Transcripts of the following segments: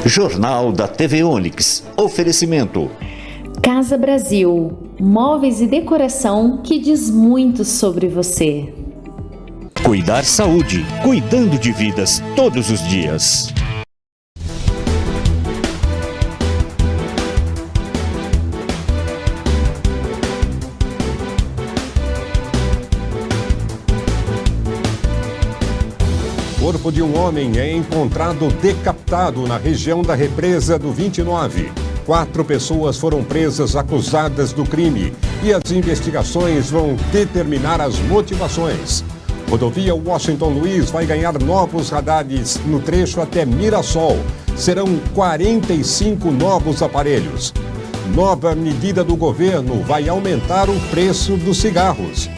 Jornal da TV Onix. Oferecimento. Casa Brasil, móveis e decoração que diz muito sobre você. Cuidar Saúde, cuidando de vidas todos os dias. O corpo de um homem é encontrado decapitado na região da Represa do 29. 4 pessoas foram presas acusadas do crime e as investigações vão determinar as motivações. Rodovia Washington Luiz vai ganhar novos radares no trecho até Mirassol. Serão 45 novos aparelhos. Nova medida do governo vai aumentar o preço dos cigarros.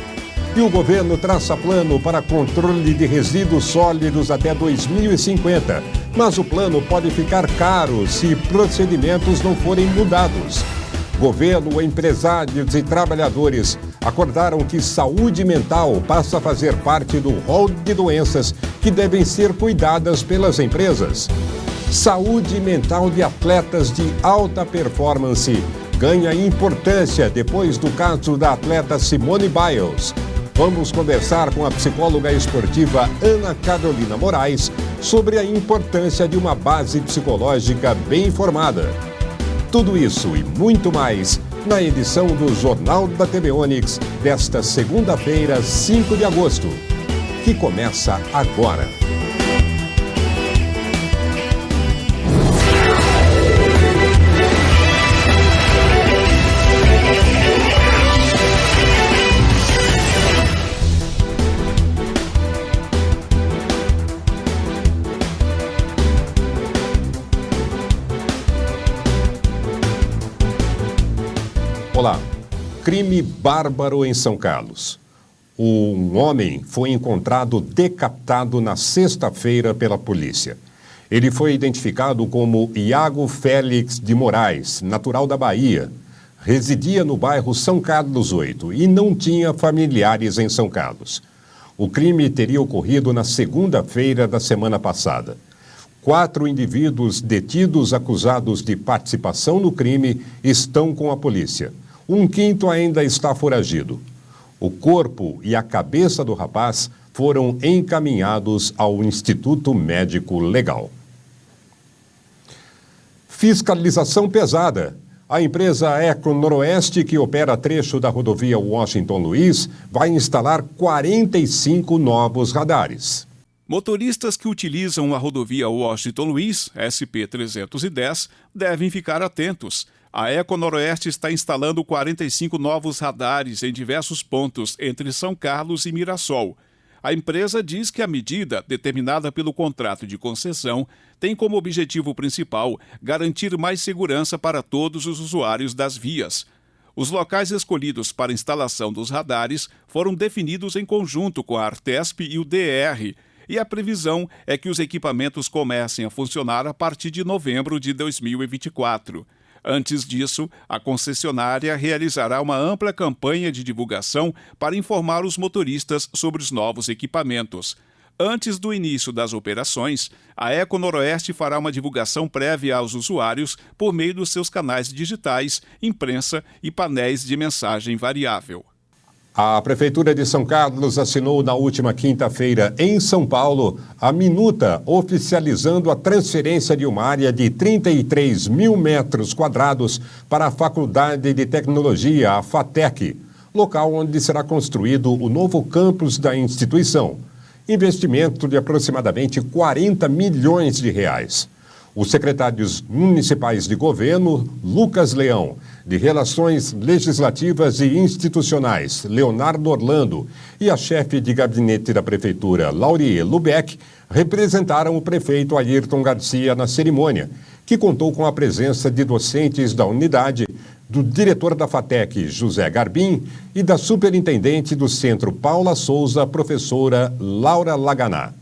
E o governo traça plano para controle de resíduos sólidos até 2050. Mas o plano pode ficar caro se procedimentos não forem mudados. Governo, empresários e trabalhadores acordaram que saúde mental passa a fazer parte do rol de doenças que devem ser cuidadas pelas empresas. Saúde mental de atletas de alta performance ganha importância depois do caso da atleta Simone Biles. Vamos conversar com a psicóloga esportiva Ana Carolina Moraes sobre a importância de uma base psicológica bem formada. Tudo isso e muito mais na edição do Jornal da TV Onix desta segunda-feira, 5 de agosto, que começa agora. Olá, crime bárbaro em São Carlos. Um homem foi encontrado decapitado na sexta-feira pela polícia. Ele foi identificado como Iago Félix de Moraes, natural da Bahia. Residia no bairro São Carlos 8 e não tinha familiares em São Carlos. O crime teria ocorrido na segunda-feira da semana passada. 4 indivíduos detidos acusados de participação no crime estão com a polícia. Um quinto ainda está foragido. O corpo e a cabeça do rapaz foram encaminhados ao Instituto Médico Legal. Fiscalização pesada. A empresa Eco Noroeste, que opera trecho da rodovia Washington Luiz, vai instalar 45 novos radares. Motoristas que utilizam a rodovia Washington Luiz, SP-310, devem ficar atentos. A Eco Noroeste está instalando 45 novos radares em diversos pontos entre São Carlos e Mirassol. A empresa diz que a medida, determinada pelo contrato de concessão, tem como objetivo principal garantir mais segurança para todos os usuários das vias. Os locais escolhidos para a instalação dos radares foram definidos em conjunto com a Artesp e o DR, e a previsão é que os equipamentos comecem a funcionar a partir de novembro de 2024. Antes disso, a concessionária realizará uma ampla campanha de divulgação para informar os motoristas sobre os novos equipamentos. Antes do início das operações, a Eco Noroeste fará uma divulgação prévia aos usuários por meio dos seus canais digitais, imprensa e painéis de mensagem variável. A Prefeitura de São Carlos assinou na última quinta-feira, em São Paulo, a minuta oficializando a transferência de uma área de 33 mil metros quadrados para a Faculdade de Tecnologia, a FATEC, local onde será construído o novo campus da instituição. Investimento de aproximadamente 40 milhões de reais. Os secretários municipais de governo, Lucas Leão, de Relações Legislativas e Institucionais, Leonardo Orlando, e a chefe de gabinete da Prefeitura, Laurie Lubeck, representaram o prefeito Ayrton Garcia na cerimônia, que contou com a presença de docentes da unidade, do diretor da FATEC, José Garbim, e da superintendente do Centro Paula Souza, professora Laura Laganá.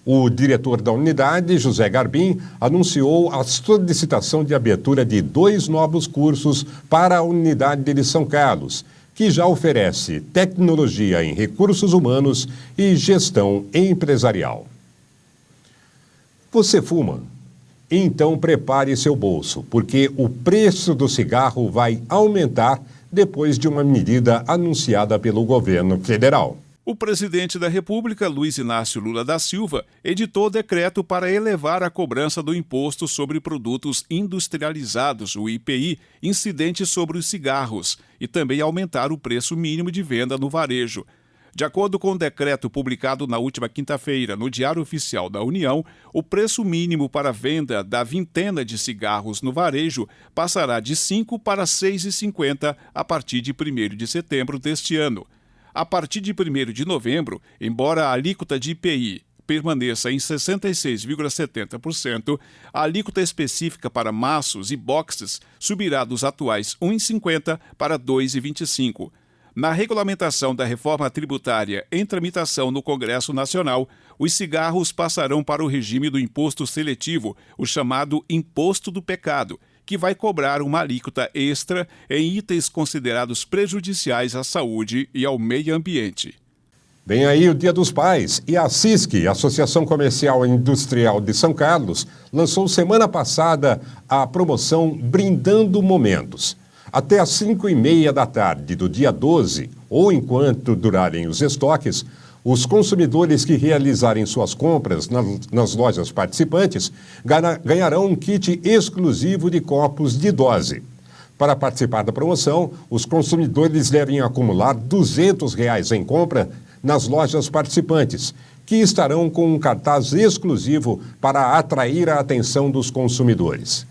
O diretor da unidade, José Garbim, anunciou a solicitação de abertura de 2 novos cursos para a unidade de São Carlos, que já oferece tecnologia em recursos humanos e gestão empresarial. Você fuma? Então prepare seu bolso, porque o preço do cigarro vai aumentar depois de uma medida anunciada pelo governo federal. O presidente da República, Luiz Inácio Lula da Silva, editou decreto para elevar a cobrança do Imposto sobre Produtos Industrializados, o IPI, incidente sobre os cigarros, e também aumentar o preço mínimo de venda no varejo. De acordo com o decreto publicado na última quinta-feira no Diário Oficial da União, o preço mínimo para a venda da vintena de cigarros no varejo passará de R$ 5 para R$ 6,50 a partir de 1º de setembro deste ano. A partir de 1º de novembro, embora a alíquota de IPI permaneça em 66,70%, a alíquota específica para maços e boxes subirá dos atuais R$ 1,50 para R$ 2,25%. Na regulamentação da reforma tributária em tramitação no Congresso Nacional, os cigarros passarão para o regime do imposto seletivo, o chamado Imposto do Pecado, que vai cobrar uma alíquota extra em itens considerados prejudiciais à saúde e ao meio ambiente. Vem aí o Dia dos Pais e a ACISC, Associação Comercial e Industrial de São Carlos, lançou semana passada a promoção Brindando Momentos. Até às 5h30 da tarde do dia 12, ou enquanto durarem os estoques, os consumidores que realizarem suas compras nas lojas participantes ganharão um kit exclusivo de copos de dose. Para participar da promoção, os consumidores devem acumular R$ 200 em compra nas lojas participantes, que estarão com um cartaz exclusivo para atrair a atenção dos consumidores.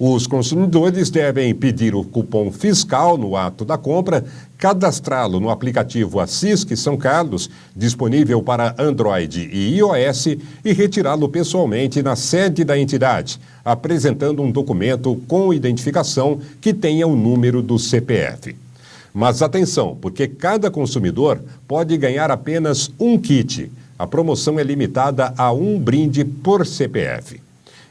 Os consumidores devem pedir o cupom fiscal no ato da compra, cadastrá-lo no aplicativo ACISC São Carlos, disponível para Android e iOS, e retirá-lo pessoalmente na sede da entidade, apresentando um documento com identificação que tenha o número do CPF. Mas atenção, porque cada consumidor pode ganhar apenas um kit. A promoção é limitada a um brinde por CPF.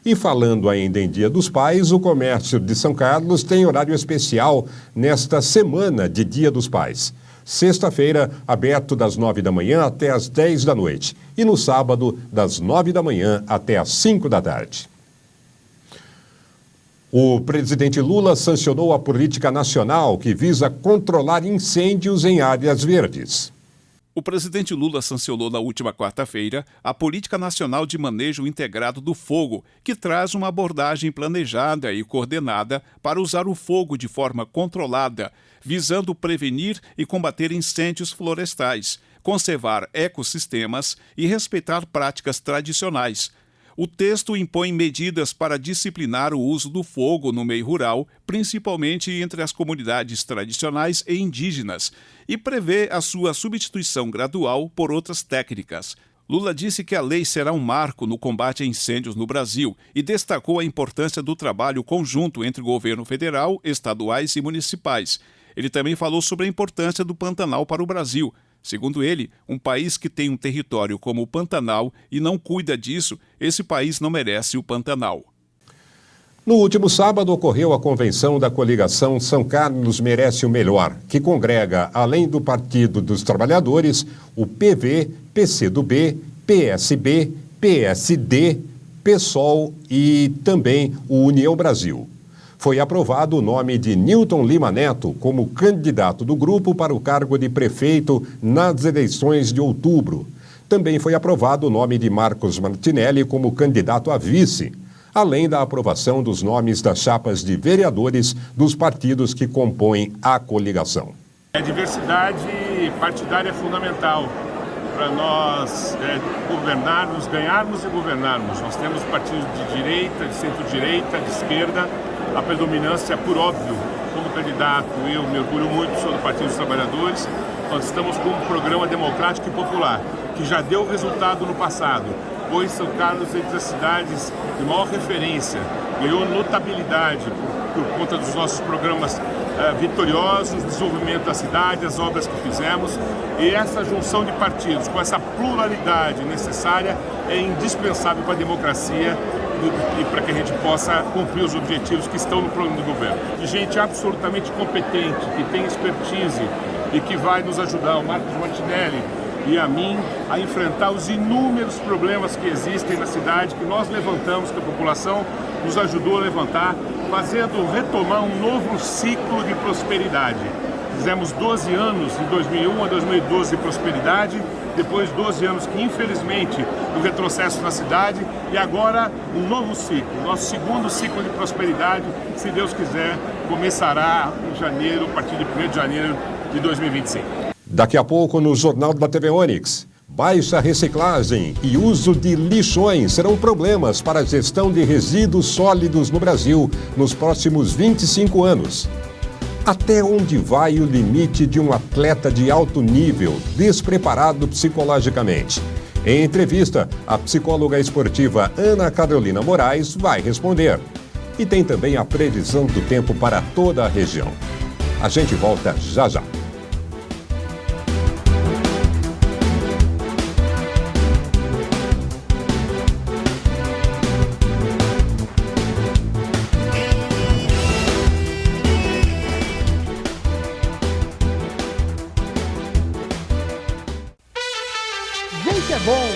E falando ainda em Dia dos Pais, o comércio de São Carlos tem horário especial nesta semana de Dia dos Pais. Sexta-feira, aberto das 9 da manhã até as 10 da noite. E no sábado, das 9 da manhã até as 5 da tarde. O presidente Lula sancionou a política nacional que visa controlar incêndios em áreas verdes. O presidente Lula sancionou na última quarta-feira a Política Nacional de Manejo Integrado do Fogo, que traz uma abordagem planejada e coordenada para usar o fogo de forma controlada, visando prevenir e combater incêndios florestais, conservar ecossistemas e respeitar práticas tradicionais. O texto impõe medidas para disciplinar o uso do fogo no meio rural, principalmente entre as comunidades tradicionais e indígenas, e prevê a sua substituição gradual por outras técnicas. Lula disse que a lei será um marco no combate a incêndios no Brasil e destacou a importância do trabalho conjunto entre o governo federal, estaduais e municipais. Ele também falou sobre a importância do Pantanal para o Brasil. Segundo ele, um país que tem um território como o Pantanal e não cuida disso, esse país não merece o Pantanal. No último sábado ocorreu a convenção da coligação São Carlos Merece o Melhor, que congrega, além do Partido dos Trabalhadores, o PV, PCdoB, PSB, PSD, PSOL e também o União Brasil. Foi aprovado o nome de Newton Lima Neto como candidato do grupo para o cargo de prefeito nas eleições de outubro. Também foi aprovado o nome de Marcos Martinelli como candidato a vice, além da aprovação dos nomes das chapas de vereadores dos partidos que compõem a coligação. A diversidade partidária é fundamental para nós governarmos, ganharmos e governarmos. Nós temos partidos de direita, de centro-direita, de esquerda. A predominância, por óbvio, como candidato, eu me orgulho muito, sou do Partido dos Trabalhadores. Nós estamos com um programa democrático e popular, que já deu resultado no passado. Pôs São Carlos entre as cidades de maior referência, ganhou notabilidade por conta dos nossos programas vitoriosos, desenvolvimento da cidade, as obras que fizemos. E essa junção de partidos, com essa pluralidade necessária, é indispensável para a democracia e para que a gente possa cumprir os objetivos que estão no programa do governo. De gente absolutamente competente, que tem expertise e que vai nos ajudar. O Marcos Martinelli e a mim a enfrentar os inúmeros problemas que existem na cidade, que nós levantamos, que a população nos ajudou a levantar, retomar um novo ciclo de prosperidade. Fizemos 12 anos, de 2001 a 2012, de prosperidade, depois 12 anos que, infelizmente, do retrocesso na cidade, e agora um novo ciclo, nosso segundo ciclo de prosperidade, se Deus quiser, começará em janeiro, a partir de 1º de janeiro de 2025. Daqui a pouco, no Jornal da TV Onix, baixa reciclagem e uso de lixões serão problemas para a gestão de resíduos sólidos no Brasil nos próximos 25 anos. Até onde vai o limite de um atleta de alto nível, despreparado psicologicamente? Em entrevista, a psicóloga esportiva Ana Carolina Moraes vai responder. E tem também a previsão do tempo para toda a região. A gente volta já já. Vem que é bom!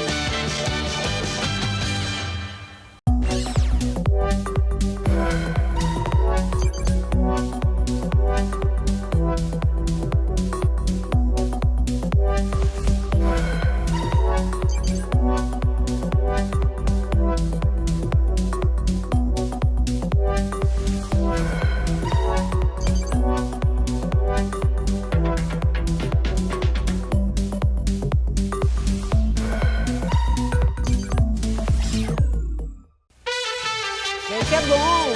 Vem que é bom!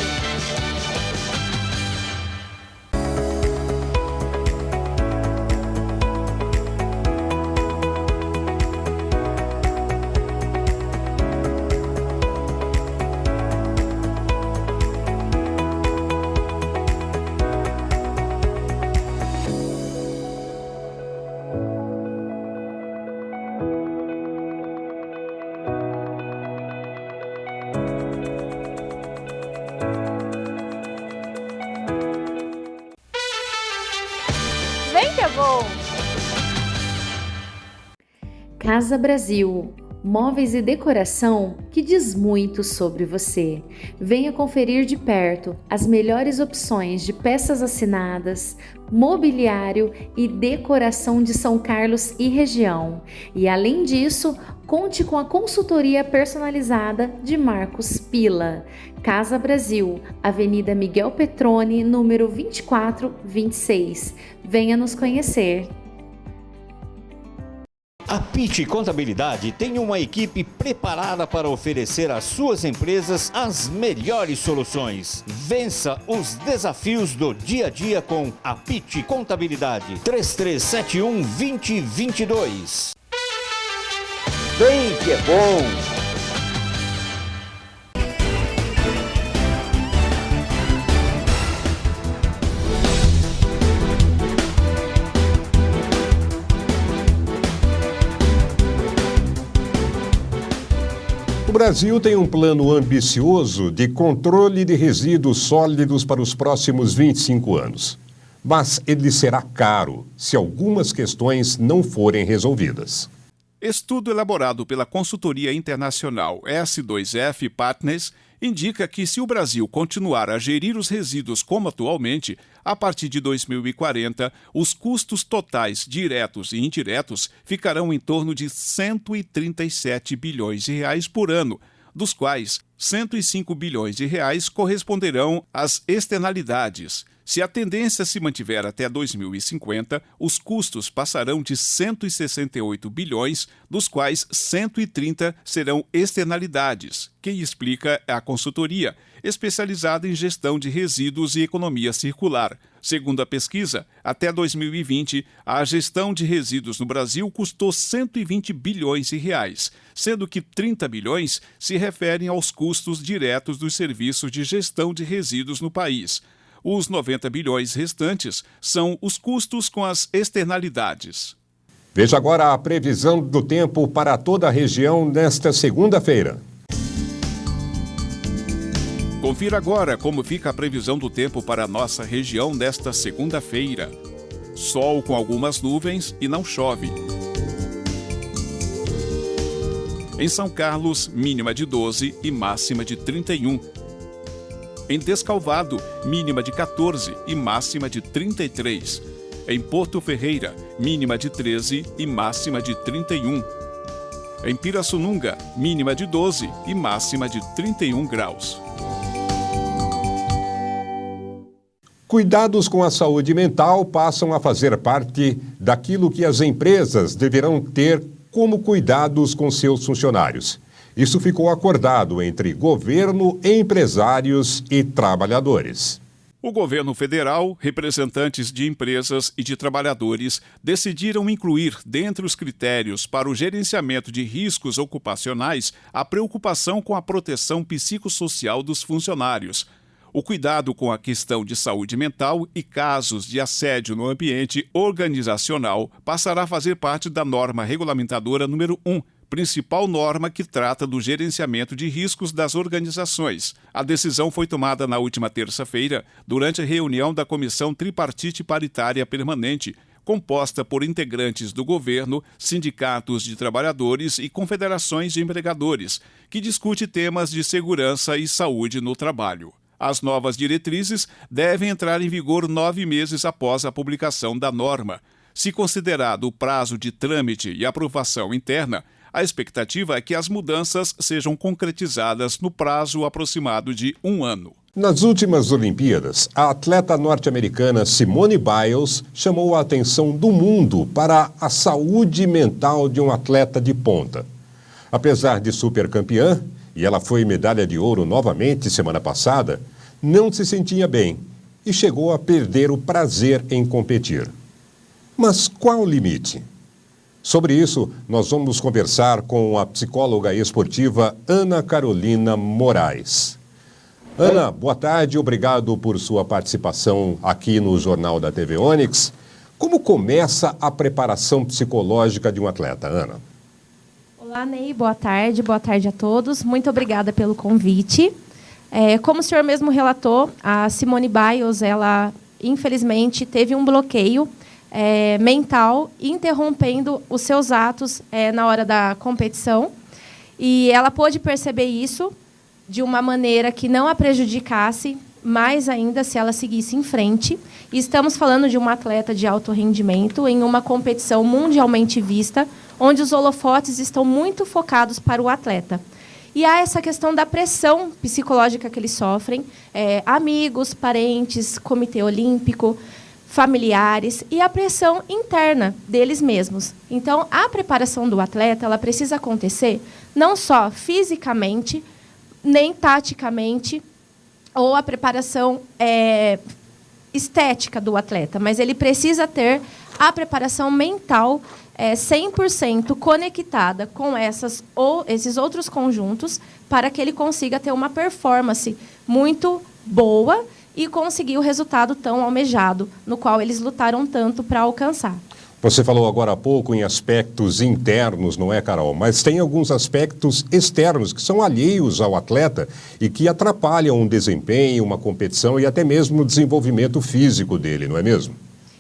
Vem que é bom! Casa Brasil, móveis e decoração que diz muito sobre você. Venha conferir de perto as melhores opções de peças assinadas, mobiliário e decoração de São Carlos e região. E além disso, conte com a consultoria personalizada de Marcos Pila. Casa Brasil, Avenida Miguel Petroni, número 2426. Venha nos conhecer. A Pitti Contabilidade tem uma equipe preparada para oferecer às suas empresas as melhores soluções. Vença os desafios do dia a dia com a Pitti Contabilidade. 3371-2022. Vem que é bom! O Brasil tem um plano ambicioso de controle de resíduos sólidos para os próximos 25 anos. Mas ele será caro se algumas questões não forem resolvidas. Estudo elaborado pela consultoria internacional S2F Partners indica que se o Brasil continuar a gerir os resíduos como atualmente, a partir de 2040, os custos totais diretos e indiretos ficarão em torno de 137 bilhões de reais por ano, dos quais 105 bilhões de reais corresponderão às externalidades. Se a tendência se mantiver até 2050, os custos passarão de 168 bilhões, dos quais 130 serão externalidades. Quem explica é a consultoria, especializada em gestão de resíduos e economia circular. Segundo a pesquisa, até 2020, a gestão de resíduos no Brasil custou 120 bilhões de reais, sendo que 30 bilhões se referem aos custos diretos dos serviços de gestão de resíduos no país. Os 90 bilhões restantes são os custos com as externalidades. Veja agora a previsão do tempo para toda a região nesta segunda-feira. Confira agora como fica a previsão do tempo para a nossa região nesta segunda-feira. Sol com algumas nuvens e não chove. Em São Carlos, mínima de 12 e máxima de 31. Em Descalvado, mínima de 14 e máxima de 33. Em Porto Ferreira, mínima de 13 e máxima de 31. Em Pirassununga, mínima de 12 e máxima de 31 graus. Cuidados com a saúde mental passam a fazer parte daquilo que as empresas deverão ter como cuidados com seus funcionários. Isso ficou acordado entre governo, empresários e trabalhadores. O governo federal, representantes de empresas e de trabalhadores decidiram incluir, dentre os critérios para o gerenciamento de riscos ocupacionais, a preocupação com a proteção psicossocial dos funcionários. O cuidado com a questão de saúde mental e casos de assédio no ambiente organizacional passará a fazer parte da norma regulamentadora número 1, principal norma que trata do gerenciamento de riscos das organizações. A decisão foi tomada na última terça-feira, durante a reunião da Comissão Tripartite Paritária Permanente, composta por integrantes do governo, sindicatos de trabalhadores e confederações de empregadores, que discute temas de segurança e saúde no trabalho. As novas diretrizes devem entrar em vigor 9 meses após a publicação da norma. Se considerado o prazo de trâmite e aprovação interna, a expectativa é que as mudanças sejam concretizadas no prazo aproximado de 1 ano. Nas últimas Olimpíadas, a atleta norte-americana Simone Biles chamou a atenção do mundo para a saúde mental de um atleta de ponta. Apesar de supercampeã, e ela foi medalha de ouro novamente semana passada, não se sentia bem e chegou a perder o prazer em competir. Mas qual o limite? Sobre isso, nós vamos conversar com a psicóloga esportiva Ana Carolina Moraes. Ana, boa tarde, obrigado por sua participação aqui no Jornal da TV Onix. Como começa a preparação psicológica de um atleta, Ana? Olá, Ney, boa tarde a todos. Muito obrigada pelo convite. Como o senhor mesmo relatou, a Simone Biles, ela infelizmente teve um bloqueio mental, interrompendo os seus atos na hora da competição. E ela pôde perceber isso de uma maneira que não a prejudicasse, mais ainda se ela seguisse em frente. E estamos falando de uma atleta de alto rendimento em uma competição mundialmente vista, onde os holofotes estão muito focados para o atleta. E há essa questão da pressão psicológica que eles sofrem, amigos, parentes, comitê olímpico, familiares, e a pressão interna deles mesmos. Então, a preparação do atleta ela precisa acontecer não só fisicamente, nem taticamente, ou a preparação estética do atleta, mas ele precisa ter a preparação mental 100% conectada com esses outros conjuntos para que ele consiga ter uma performance muito boa e conseguir o resultado tão almejado, no qual eles lutaram tanto para alcançar. Você falou agora há pouco em aspectos internos, não é, Carol? Mas tem alguns aspectos externos que são alheios ao atleta e que atrapalham um desempenho, uma competição e até mesmo o desenvolvimento físico dele, não é mesmo?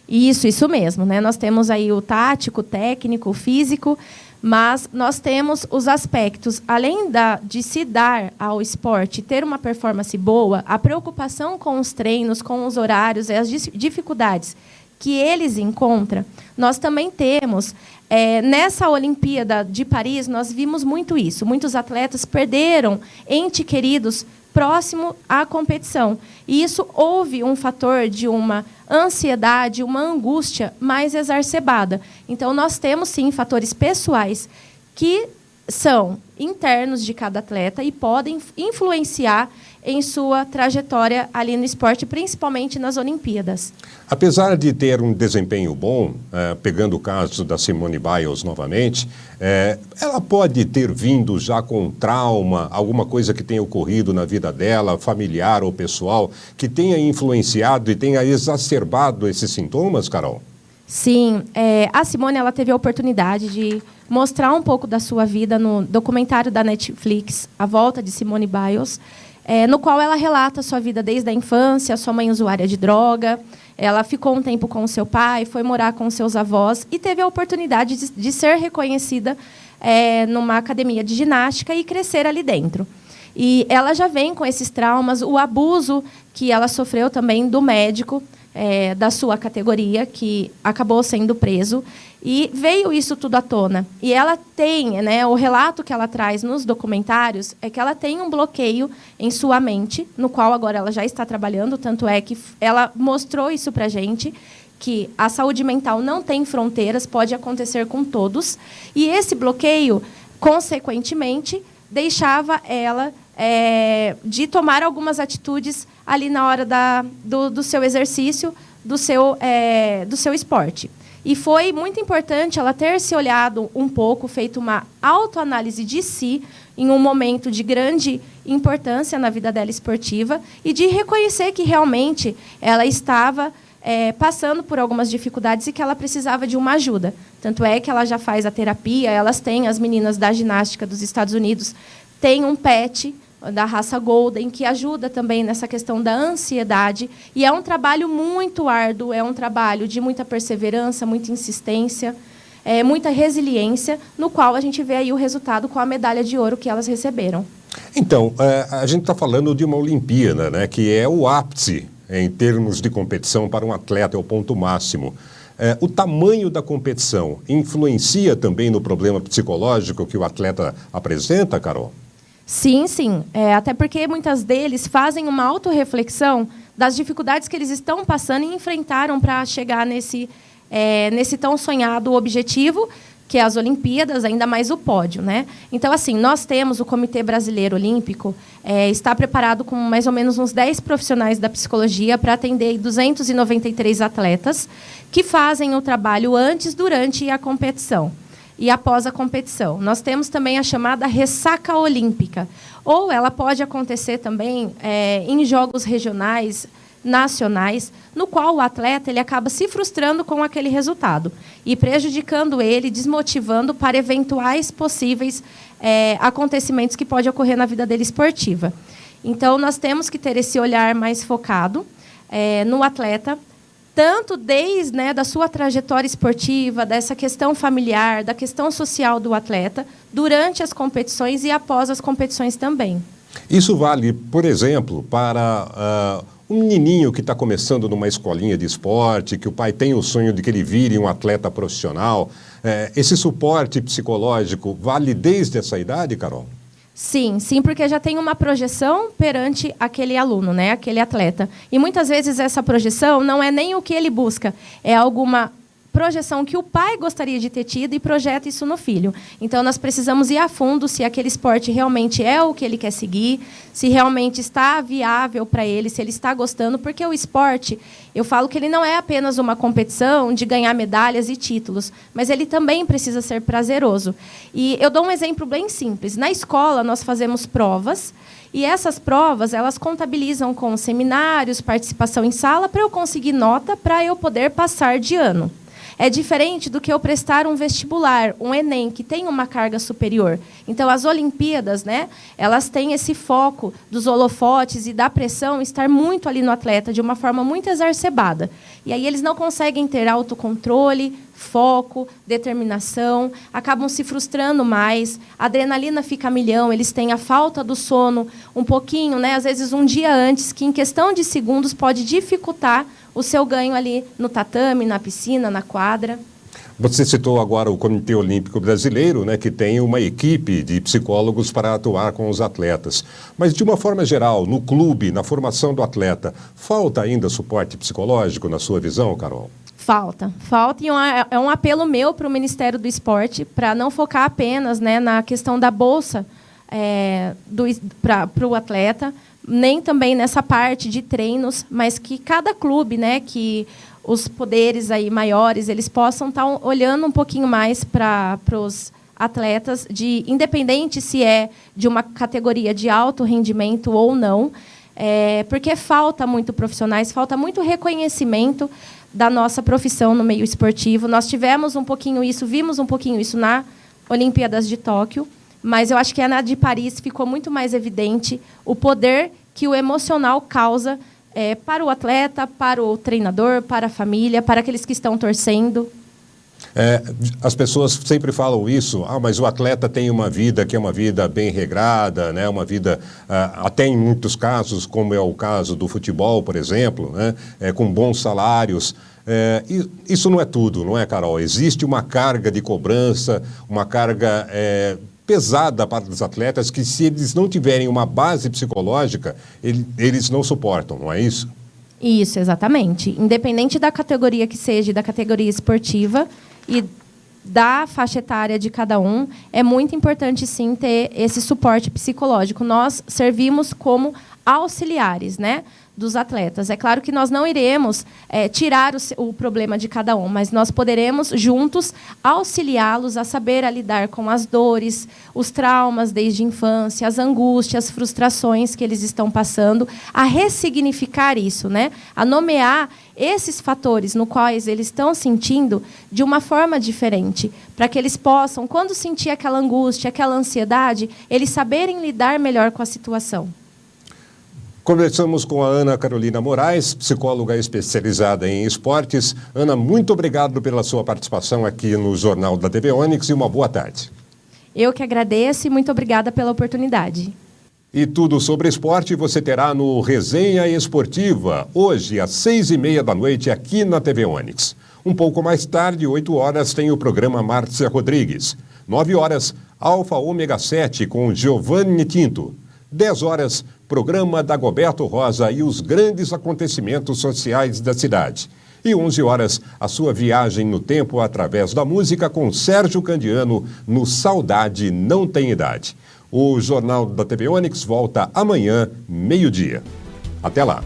Isso mesmo, né? Nós temos aí o tático, o técnico, o físico, mas nós temos os aspectos, além de se dar ao esporte, ter uma performance boa, a preocupação com os treinos, com os horários e as dificuldades que eles encontram, nós também temos, nessa Olimpíada de Paris, nós vimos muito isso. Muitos atletas perderam entes queridos próximo à competição. E isso houve um fator de uma ansiedade, uma angústia mais exacerbada. Então, nós temos, sim, fatores pessoais que são internos de cada atleta e podem influenciar em sua trajetória ali no esporte, principalmente nas Olimpíadas. Apesar de ter um desempenho bom, pegando o caso da Simone Biles novamente, ela pode ter vindo já com trauma, alguma coisa que tenha ocorrido na vida dela, familiar ou pessoal, que tenha influenciado e tenha exacerbado esses sintomas, Carol? Sim, a Simone ela teve a oportunidade de mostrar um pouco da sua vida no documentário da Netflix, A Volta de Simone Biles, no qual ela relata a sua vida desde a infância, sua mãe usuária de droga, Ela ficou um tempo com o seu pai, foi morar com seus avós e teve a oportunidade de ser reconhecida numa academia de ginástica e crescer ali dentro. E ela já vem com esses traumas, o abuso que ela sofreu também do médico da sua categoria, que acabou sendo preso, e veio isso tudo à tona. E ela tem, o relato que ela traz nos documentários é que ela tem um bloqueio em sua mente, no qual agora ela já está trabalhando, tanto é que ela mostrou isso para a gente, que a saúde mental não tem fronteiras, pode acontecer com todos, e esse bloqueio, consequentemente, deixava ela de tomar algumas atitudes ali na hora do seu exercício, do seu esporte. E foi muito importante ela ter se olhado um pouco, feito uma autoanálise de si, em um momento de grande importância na vida dela esportiva, e de reconhecer que realmente ela estava passando por algumas dificuldades e que ela precisava de uma ajuda. Tanto é que ela já faz a terapia, as meninas da ginástica dos Estados Unidos têm um pet da raça Golden, que ajuda também nessa questão da ansiedade. E é um trabalho muito árduo, é um trabalho de muita perseverança, muita insistência, muita resiliência, no qual a gente vê aí o resultado com a medalha de ouro que elas receberam. Então, a gente está falando de uma Olimpíada, né, que é o ápice em termos de competição para um atleta, é o ponto máximo. O tamanho da competição influencia também no problema psicológico que o atleta apresenta, Carol? Sim, sim. Até porque muitas deles fazem uma autorreflexão das dificuldades que eles estão passando e enfrentaram para chegar nesse tão sonhado objetivo, que é as Olimpíadas, ainda mais o pódio, né? Então, assim, nós temos o Comitê Brasileiro Olímpico, está preparado com mais ou menos uns 10 profissionais da psicologia para atender 293 atletas que fazem o trabalho antes, durante a competição e após a competição. Nós temos também a chamada ressaca olímpica, ou ela pode acontecer também em jogos regionais, nacionais, no qual o atleta ele acaba se frustrando com aquele resultado e prejudicando ele, desmotivando para eventuais possíveis acontecimentos que podem ocorrer na vida dele esportiva. Então, nós temos que ter esse olhar mais focado no atleta, tanto desde da sua trajetória esportiva, dessa questão familiar, da questão social do atleta, durante as competições e após as competições também. Isso vale, por exemplo, para um menininho que está começando numa escolinha de esporte, que o pai tem o sonho de que ele vire um atleta profissional. Esse suporte psicológico vale desde essa idade, Carol? Sim, sim, porque já tem uma projeção perante aquele aluno, aquele atleta. E muitas vezes essa projeção não é nem o que ele busca, é alguma projeção que o pai gostaria de ter tido e projeta isso no filho. Então, nós precisamos ir a fundo se aquele esporte realmente é o que ele quer seguir, se realmente está viável para ele, se ele está gostando, porque o esporte, eu falo que ele não é apenas uma competição de ganhar medalhas e títulos, mas ele também precisa ser prazeroso. E eu dou um exemplo bem simples. Na escola, nós fazemos provas, e essas provas, elas contabilizam com seminários, participação em sala, para eu conseguir nota, para eu poder passar de ano. É diferente do que eu prestar um vestibular, um Enem, que tem uma carga superior. Então, as Olimpíadas, elas têm esse foco dos holofotes e da pressão estar muito ali no atleta, de uma forma muito exacerbada. E aí eles não conseguem ter autocontrole, foco, determinação, acabam se frustrando mais, a adrenalina fica a milhão, eles têm a falta do sono um pouquinho, às vezes um dia antes, que em questão de segundos pode dificultar o seu ganho ali no tatame, na piscina, na quadra. Você citou agora o Comitê Olímpico Brasileiro, que tem uma equipe de psicólogos para atuar com os atletas. Mas, de uma forma geral, no clube, na formação do atleta, falta ainda suporte psicológico, na sua visão, Carol? Falta, e é um apelo meu para o Ministério do Esporte, para não focar apenas na questão da bolsa para o atleta, nem também nessa parte de treinos, mas que cada clube, que os poderes aí maiores, eles possam estar olhando um pouquinho mais para os atletas, independente se é de uma categoria de alto rendimento ou não, porque falta muito profissionais, falta muito reconhecimento da nossa profissão no meio esportivo. Nós tivemos um pouquinho isso, vimos um pouquinho isso na Olimpíadas de Tóquio, mas eu acho que na de Paris ficou muito mais evidente o poder que o emocional causa para o atleta, para o treinador, para a família, para aqueles que estão torcendo. As pessoas sempre falam isso, mas o atleta tem uma vida que é uma vida bem regrada, né? Uma vida, até em muitos casos, como é o caso do futebol, por exemplo, né? Com bons salários. Isso não é tudo, não é, Carol? Existe uma carga de cobrança, uma carga pesada para os atletas que, se eles não tiverem uma base psicológica, eles não suportam, não é isso? Isso, exatamente. Independente da categoria que seja, da categoria esportiva e da faixa etária de cada um, é muito importante, sim, ter esse suporte psicológico. Nós servimos como auxiliares, né, dos atletas. É claro que nós não iremos tirar o problema de cada um, mas nós poderemos, juntos, auxiliá-los a saber lidar com as dores, os traumas desde a infância, as angústias, as frustrações que eles estão passando, a ressignificar isso, né? A nomear esses fatores no quais eles estão sentindo de uma forma diferente, para que eles possam, quando sentir aquela angústia, aquela ansiedade, eles saberem lidar melhor com a situação. Conversamos com a Ana Carolina Moraes, psicóloga especializada em esportes. Ana, muito obrigado pela sua participação aqui no Jornal da TV Onix e uma boa tarde. Eu que agradeço e muito obrigada pela oportunidade. E tudo sobre esporte você terá no Resenha Esportiva, hoje às 6h30 da noite aqui na TV Onix. Um pouco mais tarde, 8 horas, tem o programa Márcia Rodrigues. 9 horas, Alfa Ômega 7 com Giovanni Tinto. 10 horas, programa Dagoberto Rosa e os grandes acontecimentos sociais da cidade. E 11 horas, a sua viagem no tempo através da música com Sérgio Candiano no Saudade Não Tem Idade. O Jornal da TV Onix volta amanhã, meio-dia. Até lá.